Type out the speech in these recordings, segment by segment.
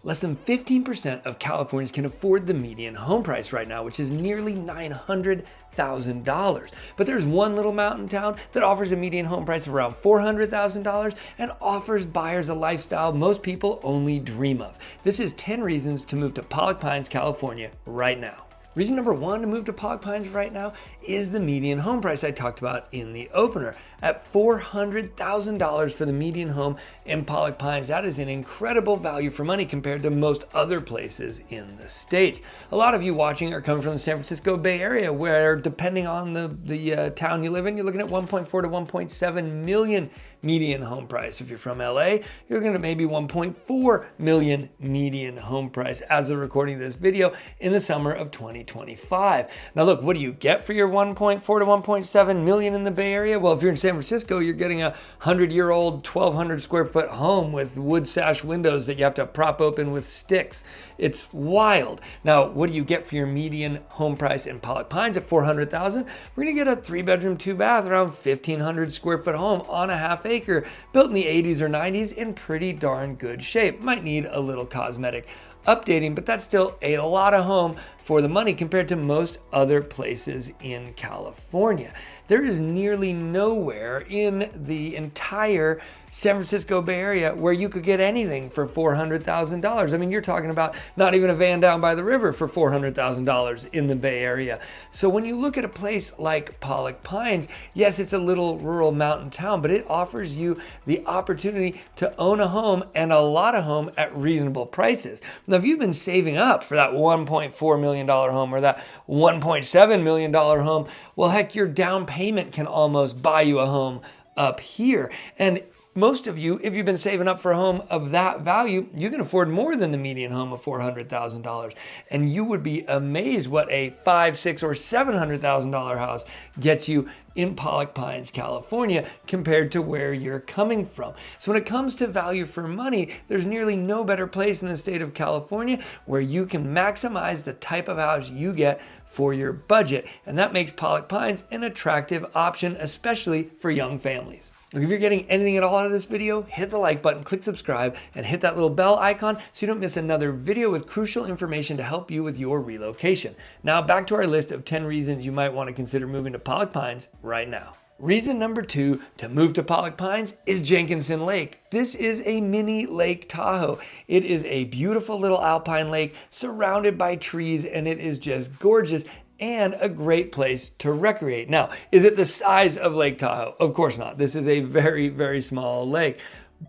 Less than 15% of Californians can afford the median home price right now, which is nearly $900,000. But there's one little mountain town that offers a median home price of around $400,000 and offers buyers a lifestyle most people only dream of. This is 10 reasons to move to Pollock Pines, California right now. Reason number one to move to Pollock Pines right now is the median home price I talked about in the opener. At $400,000 for the median home in Pollock Pines, that is an incredible value for money compared to most other places in the state. A lot of you watching are coming from the San Francisco Bay Area, where depending on the town you live in, you're looking at 1.4 to 1.7 million median home price. If you're from LA, you're looking at maybe 1.4 million median home price as of recording this video in the summer of 2025. Now look, what do you get for your 1.4 to 1.7 million in the Bay Area? Well, if you're in San Francisco, you're getting a 100-year-old 1,200 square foot home with wood sash windows that you have to prop open with sticks. It's wild. Now, what do you get for your median home price in Pollock Pines at $400,000? We're gonna get a 3-bedroom, 2-bath, around 1,500 square foot home on a half acre, built in the 80s or 90s in pretty darn good shape. Might need a little cosmetic updating, but that's still a lot of home for the money compared to most other places in California. There is nearly nowhere in the entire San Francisco Bay Area where you could get anything for $400,000. I mean, you're talking about not even a van down by the river for $400,000 in the Bay Area. So when you look at a place like Pollock Pines, yes, it's a little rural mountain town, but it offers you the opportunity to own a home, and a lot of home at reasonable prices. Now, if you've been saving up for that $1.4 million home or that $1.7 million home, well, heck, your down payment can almost buy you a home up here. And most of you, if you've been saving up for a home of that value, you can afford more than the median home of $400,000. And you would be amazed what a $500,000, $600,000, or $700,000 house gets you in Pollock Pines, California, compared to where you're coming from. So when it comes to value for money, there's nearly no better place in the state of California where you can maximize the type of house you get for your budget. And that makes Pollock Pines an attractive option, especially for young families. Look, if you're getting anything at all out of this video, hit the like button, click subscribe, and hit that little bell icon so you don't miss another video with crucial information to help you with your relocation. Now back to our list of 10 reasons you might want to consider moving to Pollock Pines right now. Reason number 2 to move to Pollock Pines is Jenkinson Lake. This is a mini Lake Tahoe. It is a beautiful little alpine lake surrounded by trees, and it is just gorgeous and a great place to recreate. Now, is it the size of Lake Tahoe? Of course not. This is a very, very small lake,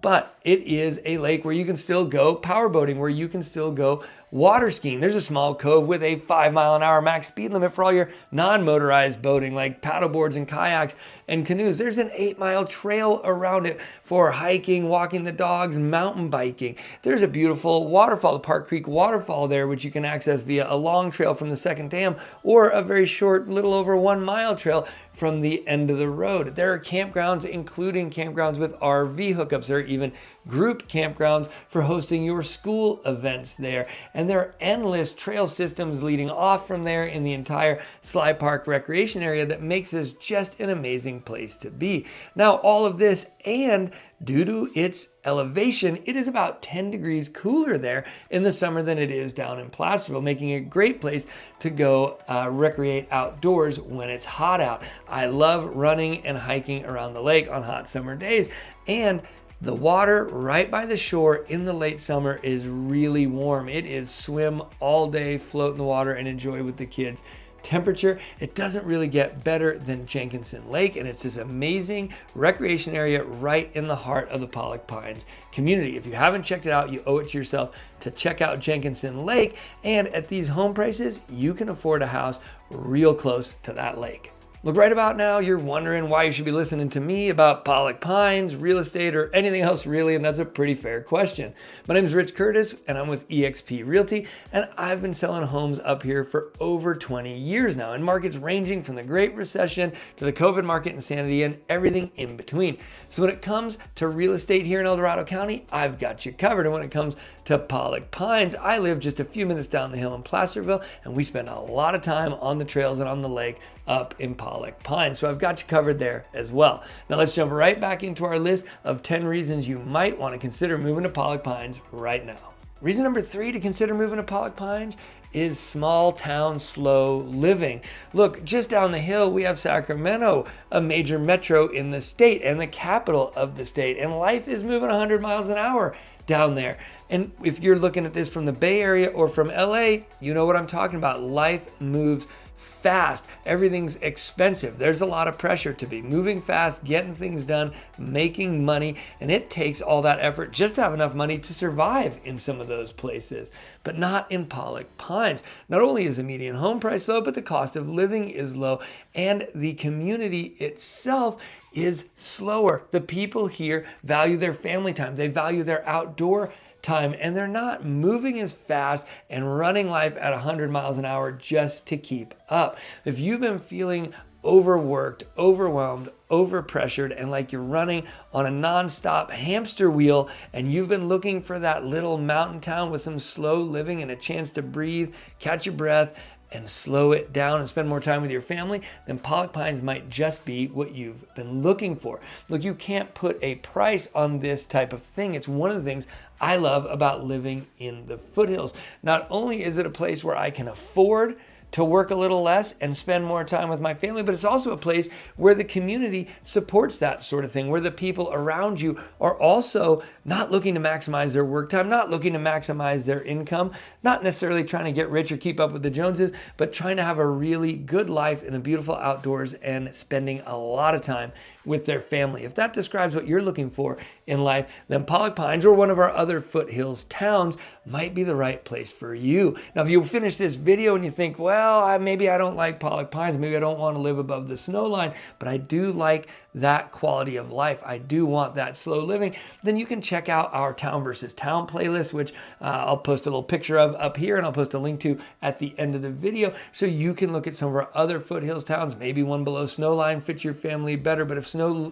but it is a lake where you can still go powerboating, where you can still go water skiing. There's a small cove with a 5-mile-an-hour max speed limit for all your non-motorized boating like paddleboards and kayaks and canoes. There's an 8-mile trail around it for hiking, walking the dogs, mountain biking. There's a beautiful waterfall, the Park Creek waterfall there, which you can access via a long trail from the second dam or a very short, little over 1-mile trail from the end of the road. There are campgrounds, including campgrounds with RV hookups. There are even group campgrounds for hosting your school events there. And there are endless trail systems leading off from there in the entire Sly Park recreation area that makes this just an amazing place to be. Now, all of this, and due to its elevation, it is about 10 degrees cooler there in the summer than it is down in Placerville, making it a great place to go recreate outdoors when it's hot out. I love running and hiking around the lake on hot summer days, and the water right by the shore in the late summer is really warm. It is swim all day, float in the water, and enjoy with the kids. Temperature, it doesn't really get better than Jenkinson Lake, and it's this amazing recreation area right in the heart of the Pollock Pines community. If you haven't checked it out, you owe it to yourself to check out Jenkinson Lake, and at these home prices, you can afford a house real close to that lake. Look, right about now, you're wondering why you should be listening to me about Pollock Pines, real estate, or anything else really, and that's a pretty fair question. My name is Rich Curtis, and I'm with EXP Realty, and I've been selling homes up here for over 20 years now, in markets ranging from the Great Recession to the COVID market insanity and everything in between. So when it comes to real estate here in El Dorado County, I've got you covered. And when it comes to Pollock Pines, I live just a few minutes down the hill in Placerville, and we spend a lot of time on the trails and on the lake up in Pollock Pines. So I've got you covered there as well. Now let's jump right back into our list of 10 reasons you might want to consider moving to Pollock Pines right now. Reason number 3 to consider moving to Pollock Pines is small town slow living. Look, just down the hill we have Sacramento, a major metro in the state and the capital of the state, and life is moving 100 miles an hour down there. And if you're looking at this from the Bay Area or from LA, you know what I'm talking about. Life moves fast. Everything's expensive. There's a lot of pressure to be moving fast, getting things done, making money, and it takes all that effort just to have enough money to survive in some of those places, but not in Pollock Pines. Not only is the median home price low, but the cost of living is low, and the community itself is slower. The people here value their family time. They value their outdoor time, and they're not moving as fast and running life at 100 miles an hour just to keep up. If you've been feeling overworked, overwhelmed, overpressured, and like you're running on a nonstop hamster wheel, and you've been looking for that little mountain town with some slow living and a chance to breathe, catch your breath, and slow it down and spend more time with your family, then Pollock Pines might just be what you've been looking for. Look, you can't put a price on this type of thing. It's one of the things I love about living in the foothills. Not only is it a place where I can afford to work a little less and spend more time with my family, but it's also a place where the community supports that sort of thing, where the people around you are also not looking to maximize their work time, not looking to maximize their income, not necessarily trying to get rich or keep up with the Joneses, but trying to have a really good life in the beautiful outdoors and spending a lot of time with their family. If that describes what you're looking for in life, then Pollock Pines or one of our other foothills towns might be the right place for you. Now, if you finish this video and you think, well, maybe I don't like Pollock Pines, maybe I don't want to live above the snow line, but I do like that quality of life, I do want that slow living, then you can check out our Town versus Town playlist, which I'll post a little picture of up here, and I'll post a link to at the end of the video, so you can look at some of our other foothills towns. Maybe one below snow line fits your family better, but if snow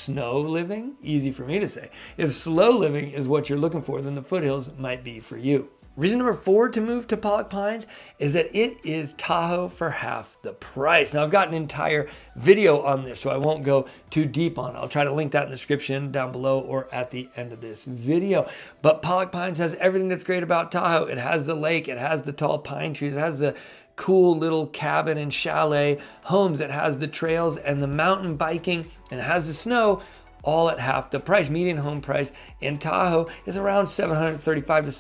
living, easy for me to say, if slow living is what you're looking for, then the foothills might be for you. Reason number 4 to move to Pollock Pines is that it is Tahoe for half the price. Now, I've got an entire video on this, so I won't go too deep on it. I'll try to link that in the description down below or at the end of this video. But Pollock Pines has everything that's great about Tahoe. It has the lake, it has the tall pine trees, it has the cool little cabin and chalet homes, it has the trails and the mountain biking, and it has the snow, all at half the price. Median home price in Tahoe is around $735,000 to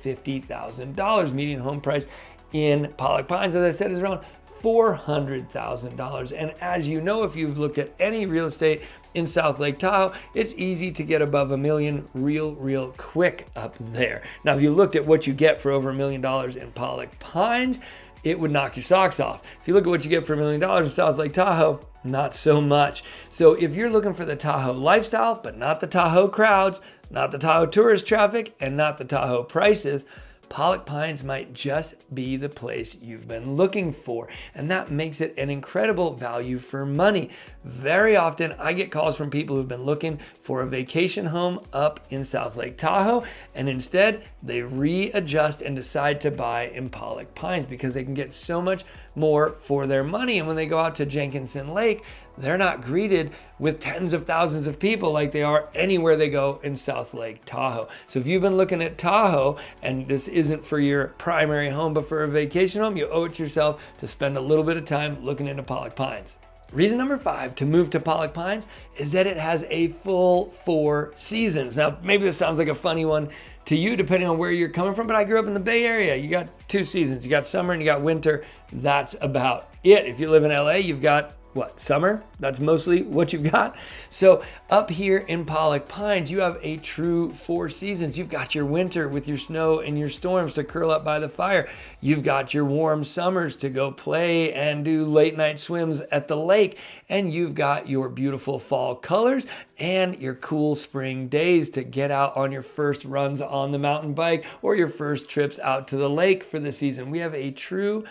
$750,000. Median home price in Pollock Pines, as I said, is around $400,000. And as you know, if you've looked at any real estate in South Lake Tahoe, it's easy to get above $1 million real quick up there. Now, if you looked at what you get for over $1 million in Pollock Pines, it would knock your socks off. If you look at what you get for $1 million in South Lake Tahoe, not so much. So if you're looking for the Tahoe lifestyle, but not the Tahoe crowds, not the Tahoe tourist traffic, and not the Tahoe prices, Pollock Pines might just be the place you've been looking for, and that makes it an incredible value for money. Very often I get calls from people who've been looking for a vacation home up in South Lake Tahoe, and instead they readjust and decide to buy in Pollock Pines because they can get so much more for their money. And when they go out to Jenkinson Lake, they're not greeted with tens of thousands of people like they are anywhere they go in South Lake Tahoe. So if you've been looking at Tahoe and this isn't for your primary home but for a vacation home, you owe it to yourself to spend a little bit of time looking into Pollock Pines. Reason number 5 to move to Pollock Pines is that it has a full 4 seasons. Now, maybe this sounds like a funny one to you depending on where you're coming from, but I grew up in the Bay Area. You got 2 seasons. You got summer and you got winter. That's about it. If you live in LA, you've got what, summer? That's mostly what you've got. So up here in Pollock Pines, you have a true 4 seasons. You've got your winter with your snow and your storms to curl up by the fire. You've got your warm summers to go play and do late night swims at the lake. And you've got your beautiful fall colors and your cool spring days to get out on your first runs on the mountain bike or your first trips out to the lake for the season. We have a true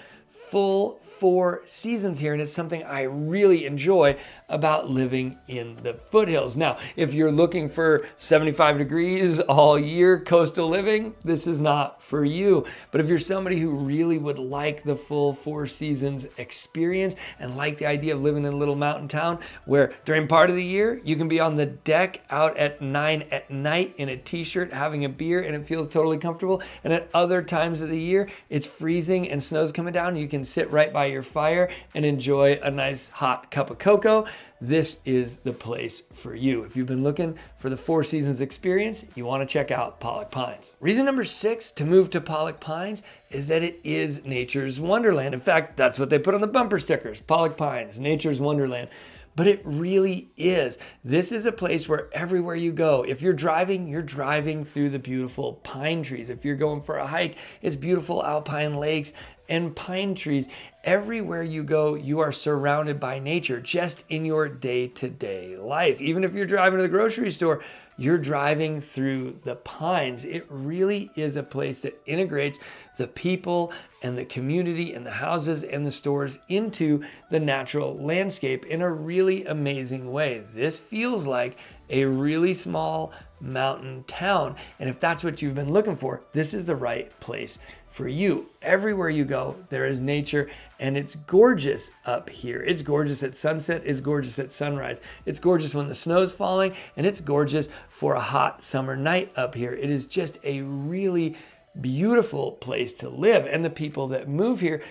full 4 seasons here, and it's something I really enjoy about living in the foothills. Now, if you're looking for 75 degrees all year coastal living, this is not for you. But if you're somebody who really would like the full 4 seasons experience and like the idea of living in a little mountain town where during part of the year you can be on the deck out at 9 at night in a t-shirt having a beer and it feels totally comfortable, and at other times of the year it's freezing and snow's coming down, you can sit right by your fire and enjoy a nice hot cup of cocoa, this is the place for you. If you've been looking for the 4 seasons experience, you want to check out Pollock Pines. Reason number 6 to move to Pollock Pines is that it is nature's wonderland. In fact, that's what they put on the bumper stickers. Pollock Pines, nature's wonderland. But it really is. This is a place where everywhere you go, if you're driving through the beautiful pine trees. If you're going for a hike, it's beautiful alpine lakes and pine trees. Everywhere you go, you are surrounded by nature just in your day-to-day life. Even if you're driving to the grocery store, you're driving through the pines. It really is a place that integrates the people and the community and the houses and the stores into the natural landscape in a really amazing way. This feels like a really small mountain town. And if that's what you've been looking for, this is the right place for you. Everywhere you go, there is nature, and it's gorgeous up here. It's gorgeous at sunset, it's gorgeous at sunrise, it's gorgeous when the snow's falling, and it's gorgeous for a hot summer night up here. It is just a really beautiful place to live, and the people that move here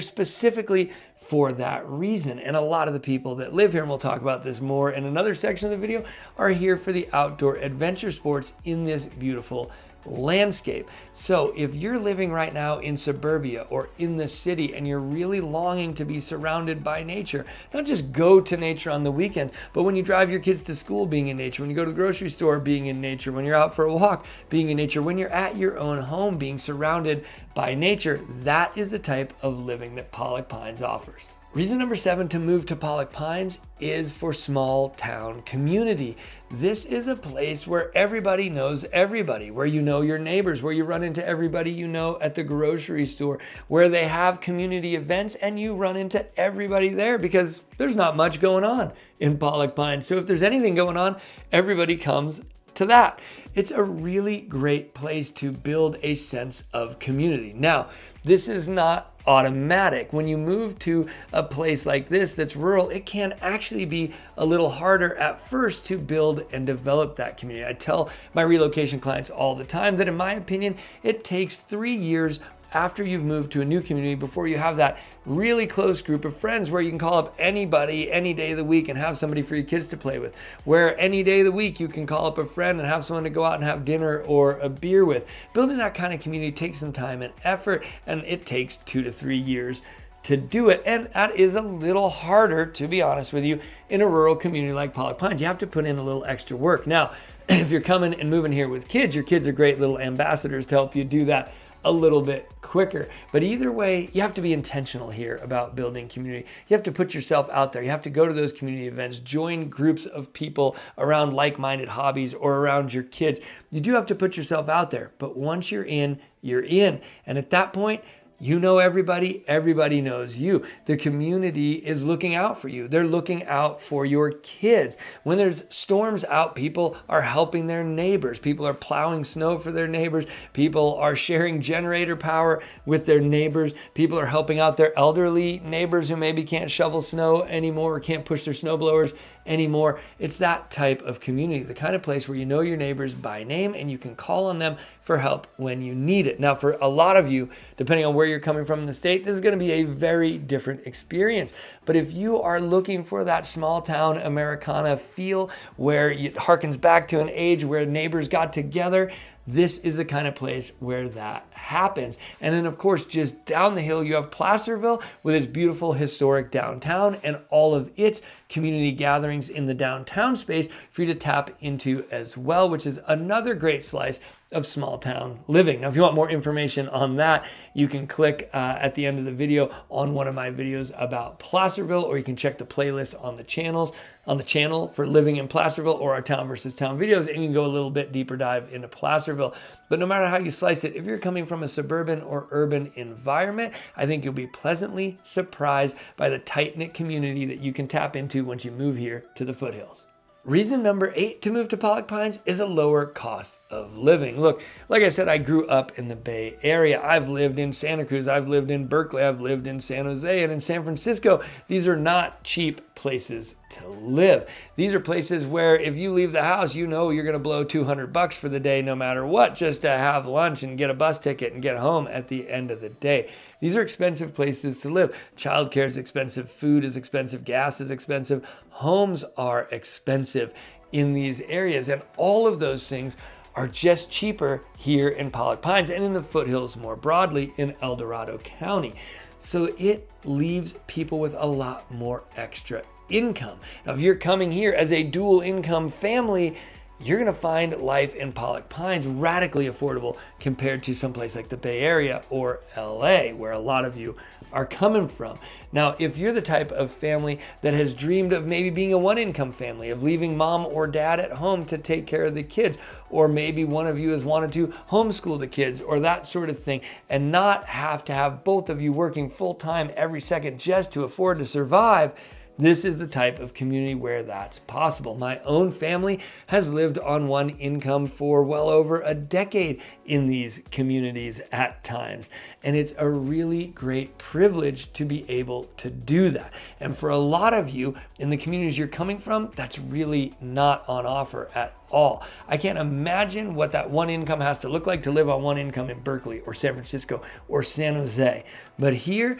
specifically for that reason. And a lot of the people that live here, and we'll talk about this more in another section of the video, are here for the outdoor adventure sports in this beautiful landscape. So if you're living right now in suburbia or in the city and you're really longing to be surrounded by nature, not just go to nature on the weekends, but when you drive your kids to school, being in nature, when you go to the grocery store, being in nature, when you're out for a walk, being in nature, when you're at your own home, being surrounded by nature, that is the type of living that Pollock Pines offers. Reason number 7 to move to Pollock Pines is for small town community. This is a place where everybody knows everybody, where you know your neighbors, where you run into everybody you know at the grocery store, where they have community events and you run into everybody there because there's not much going on in Pollock Pines. So if there's anything going on, everybody comes to that. It's a really great place to build a sense of community. Now, this is not automatic. When you move to a place like this that's rural, it can actually be a little harder at first to build and develop that community. I tell my relocation clients all the time that in my opinion, it takes 3 years after you've moved to a new community before you have that really close group of friends where you can call up anybody any day of the week and have somebody for your kids to play with, where any day of the week you can call up a friend and have someone to go out and have dinner or a beer with. Building that kind of community takes some time and effort, and it takes 2 to 3 years to do it. And that is a little harder, to be honest with you, in a rural community like Pollock Pines. You have to put in a little extra work. Now, if you're coming and moving here with kids, your kids are great little ambassadors to help you do that a little bit quicker. But either way, you have to be intentional here about building community. You have to put yourself out there. You have to go to those community events, join groups of people around like-minded hobbies or around your kids. You do have to put yourself out there, but once you're in, you're in. And at that point, you know everybody, everybody knows you. The community is looking out for you. They're looking out for your kids. When there's storms out, people are helping their neighbors. People are plowing snow for their neighbors. People are sharing generator power with their neighbors. People are helping out their elderly neighbors who maybe can't shovel snow anymore or can't push their snow blowers anymore. It's that type of community, the kind of place where you know your neighbors by name and you can call on them for help when you need it. Now, for a lot of you, depending on where you're coming from in the state, this is going to be a very different experience. But if you are looking for that small town Americana feel where it harkens back to an age where neighbors got together, this is the kind of place where that happens. And then, of course, just down the hill, you have Placerville with its beautiful historic downtown and all of its community gatherings in the downtown space for you to tap into as well, which is another great slice of small town living. Now, if you want more information on that, you can click at the end of the video on one of my videos about Placerville, or you can check the playlist on the channel for living in Placerville or our town versus town videos, and you can go a little bit deeper dive into Placerville. But no matter how you slice it, if you're coming from a suburban or urban environment, I think you'll be pleasantly surprised by the tight-knit community that you can tap into once you move here to the foothills. Reason number 8 to move to Pollock Pines is a lower cost of living. Look, like I said, I grew up in the Bay Area. I've lived in Santa Cruz, I've lived in Berkeley, I've lived in San Jose and in San Francisco. These are not cheap places to live. These are places where if you leave the house, you know you're gonna blow $200 for the day no matter what, just to have lunch and get a bus ticket and get home at the end of the day. These are expensive places to live. Childcare is expensive, food is expensive, gas is expensive, homes are expensive in these areas, and all of those things are just cheaper here in Pollock Pines and in the foothills more broadly in Dorado County. So it leaves people with a lot more extra income. Now, if you're coming here as a dual income family, you're gonna find life in Pollock Pines radically affordable compared to someplace like the Bay Area or LA, where a lot of you are coming from. Now, if you're the type of family that has dreamed of maybe being a one-income family, of leaving mom or dad at home to take care of the kids, or maybe one of you has wanted to homeschool the kids or that sort of thing, and not have to have both of you working full-time every second just to afford to survive, this is the type of community where that's possible. My own family has lived on one income for well over a decade in these communities at times. And it's a really great privilege to be able to do that. And for a lot of you in the communities you're coming from, that's really not on offer at all. I can't imagine what that one income has to look like to live on one income in Berkeley or San Francisco or San Jose. But here,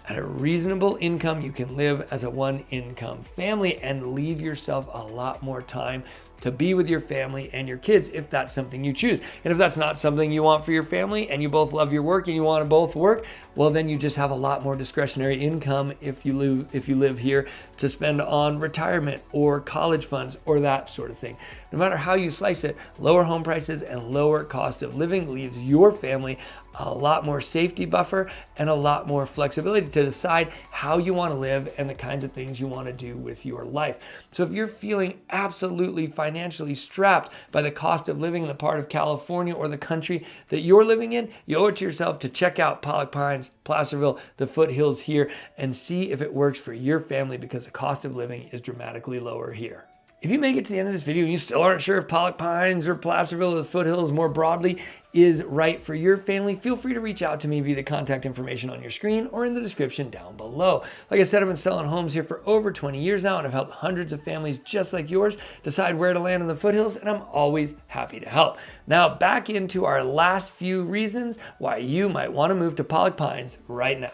at a reasonable income, you can live as a one-income family and leave yourself a lot more time to be with your family and your kids if that's something you choose. And if that's not something you want for your family and you both love your work and you want to both work, well, then you just have a lot more discretionary income if you live here to spend on retirement or college funds or that sort of thing. No matter how you slice it, lower home prices and lower cost of living leaves your family a lot more safety buffer and a lot more flexibility to decide how you want to live and the kinds of things you want to do with your life. So if you're feeling absolutely financially strapped by the cost of living in the part of California or the country that you're living in, you owe it to yourself to check out Pollock Pines, Placerville, the foothills here, and see if it works for your family, because the cost of living is dramatically lower here. If you make it to the end of this video and you still aren't sure if Pollock Pines or Placerville or the foothills more broadly is right for your family, feel free to reach out to me via the contact information on your screen or in the description down below. Like I said, I've been selling homes here for over 20 years now, and I've helped hundreds of families just like yours decide where to land in the foothills, and I'm always happy to help. Now, back into our last few reasons why you might want to move to Pollock Pines right now.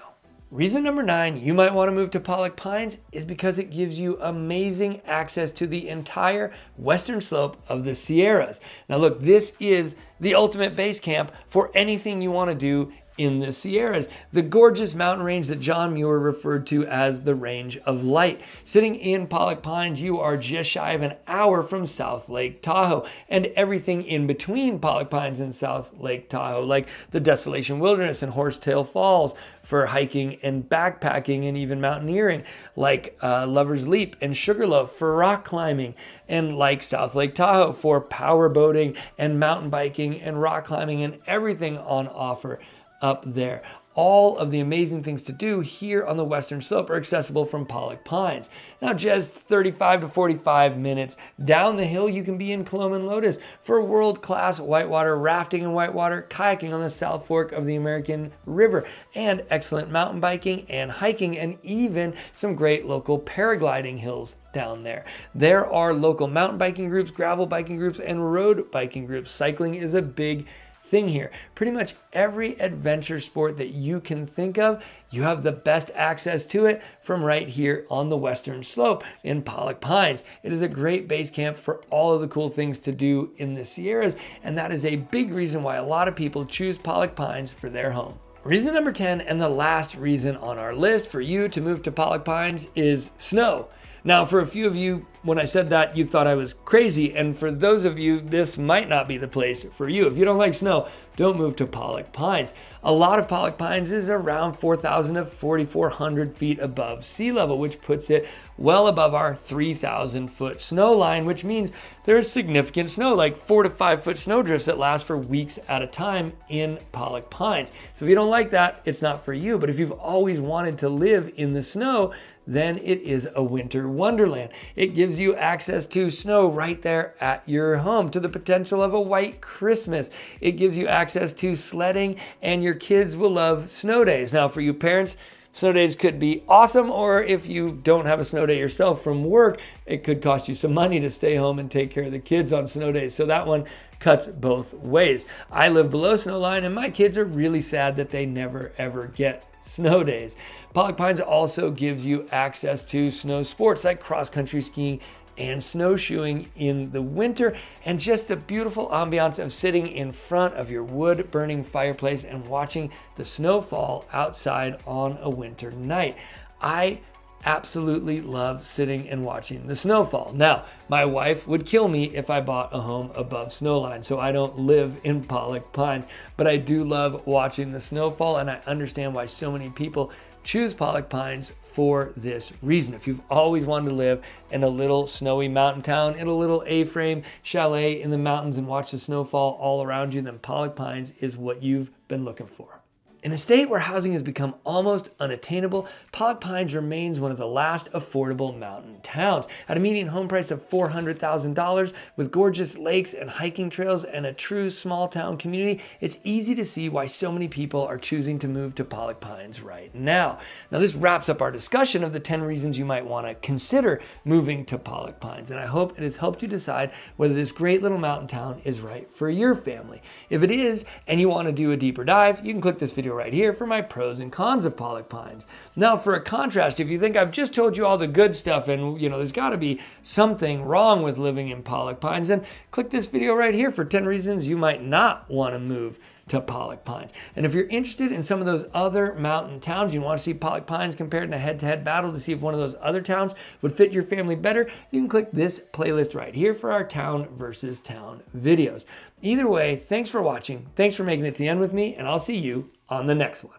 Reason number 9 you might want to move to Pollock Pines is because it gives you amazing access to the entire western slope of the Sierras. Now look, this is the ultimate base camp for anything you want to do in the Sierras, the gorgeous mountain range that John Muir referred to as the Range of Light. Sitting in Pollock Pines, you are just shy of an hour from South Lake Tahoe, and everything in between Pollock Pines and South Lake Tahoe, like the Desolation Wilderness and Horsetail Falls for hiking and backpacking and even mountaineering, like Lover's Leap and Sugarloaf for rock climbing, and like South Lake Tahoe for power boating and mountain biking and rock climbing, and everything on offer up there. All of the amazing things to do here on the western slope are accessible from Pollock Pines. Now, just 35 to 45 minutes down the hill, you can be in Coloma and Lotus for world-class whitewater rafting and whitewater kayaking on the South Fork of the American River, and excellent mountain biking and hiking, and even some great local paragliding hills down there. There are local mountain biking groups, gravel biking groups, and road biking groups. Cycling is a big thing here. Pretty much every adventure sport that you can think of, you have the best access to it from right here on the western slope in Pollock Pines. It is a great base camp for all of the cool things to do in the Sierras, and that is a big reason why a lot of people choose Pollock Pines for their home. Reason number 10, and the last reason on our list for you to move to Pollock Pines, is snow. Now, for a few of you, when I said that, you thought I was crazy. And for those of you, this might not be the place for you. If you don't like snow, don't move to Pollock Pines. A lot of Pollock Pines is around 4,000 to 4,400 feet above sea level, which puts it well above our 3,000 foot snow line, which means there is significant snow, like 4 to 5 foot snow drifts that last for weeks at a time in Pollock Pines. So if you don't like that, it's not for you. But if you've always wanted to live in the snow, then it is a winter wonderland. It gives you access to snow right there at your home, to the potential of a white Christmas. It gives you access to sledding, and your kids will love snow days. Now, for you parents, snow days could be awesome, or if you don't have a snow day yourself from work, it could cost you some money to stay home and take care of the kids on snow days. So that one cuts both ways. I live below snow line, and my kids are really sad that they never ever get snow days. Pollock Pines also gives you access to snow sports like cross-country skiing and snowshoeing in the winter, and just a beautiful ambiance of sitting in front of your wood-burning fireplace and watching the snow fall outside on a winter night. I absolutely love sitting and watching the snowfall. Now, my wife would kill me if I bought a home above snowline, so I don't live in Pollock Pines, but I do love watching the snowfall, and I understand why so many people choose Pollock Pines for this reason. If you've always wanted to live in a little snowy mountain town, in a little A-frame chalet in the mountains and watch the snowfall all around you, then Pollock Pines is what you've been looking for. In a state where housing has become almost unattainable, Pollock Pines remains one of the last affordable mountain towns. At a median home price of $400,000, with gorgeous lakes and hiking trails and a true small town community, it's easy to see why so many people are choosing to move to Pollock Pines right now. Now, this wraps up our discussion of the 10 reasons you might want to consider moving to Pollock Pines, and I hope it has helped you decide whether this great little mountain town is right for your family. If it is, and you want to do a deeper dive, you can click this video right here for my pros and cons of Pollock Pines. Now, for a contrast, if you think I've just told you all the good stuff and there's got to be something wrong with living in Pollock Pines, then click this video right here for 10 reasons you might not want to move to Pollock Pines. And if you're interested in some of those other mountain towns, you want to see Pollock Pines compared in a head-to-head battle to see if one of those other towns would fit your family better, you can click this playlist right here for our town versus town videos. Either way, thanks for watching, thanks for making it to the end with me, and I'll see you on the next one.